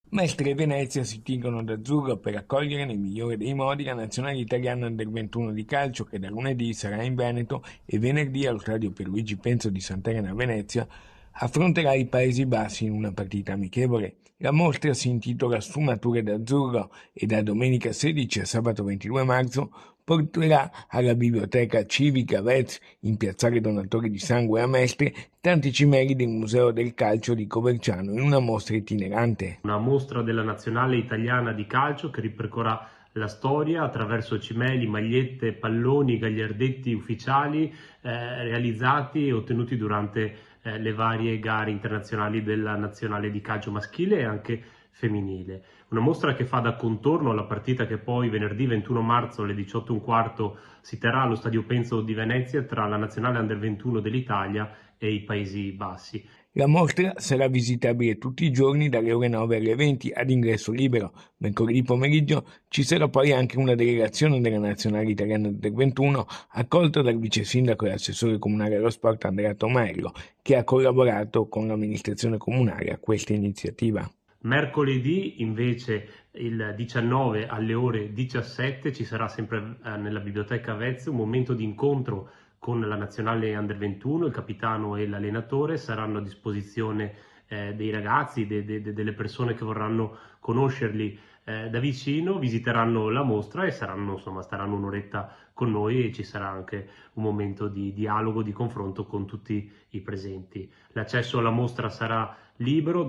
Mestre e Venezia si tingono d'azzurro per accogliere nel migliore dei modi la nazionale italiana del 21 di calcio che da lunedì sarà in Veneto e venerdì allo stadio Pierluigi Penzo di Sant'Elena a Venezia affronterà i Paesi Bassi in una partita amichevole. La mostra si intitola Sfumature d'azzurro e da domenica 16 a sabato 22 marzo porterà alla Biblioteca Civica Vez in Piazzale Donatori di Sangue a Mestre tanti cimeli del Museo del Calcio di Coverciano in una mostra itinerante. Una mostra della nazionale italiana di calcio che ripercorrerà la storia attraverso cimeli, magliette, palloni, gagliardetti ufficiali realizzati e ottenuti durante le varie gare internazionali della nazionale di calcio maschile e anche femminile. Una mostra che fa da contorno alla partita che poi venerdì 21 marzo alle 18:15 si terrà allo Stadio Penzo di Venezia tra la nazionale Under 21 dell'Italia e i Paesi Bassi. La mostra sarà visitabile tutti i giorni dalle ore 9 alle 20 ad ingresso libero. Mercoledì pomeriggio ci sarà poi anche una delegazione della nazionale italiana del 21 accolta dal vice sindaco e assessore comunale allo sport Andrea Tomello, che ha collaborato con l'amministrazione comunale a questa iniziativa. Mercoledì invece il 19 alle ore 17 ci sarà sempre nella biblioteca Vezzi un momento di incontro con la nazionale Under 21, il capitano e l'allenatore saranno a disposizione dei ragazzi, delle persone che vorranno conoscerli da vicino, visiteranno la mostra e staranno un'oretta con noi e ci sarà anche un momento di dialogo, di confronto con tutti i presenti. L'accesso alla mostra sarà libero.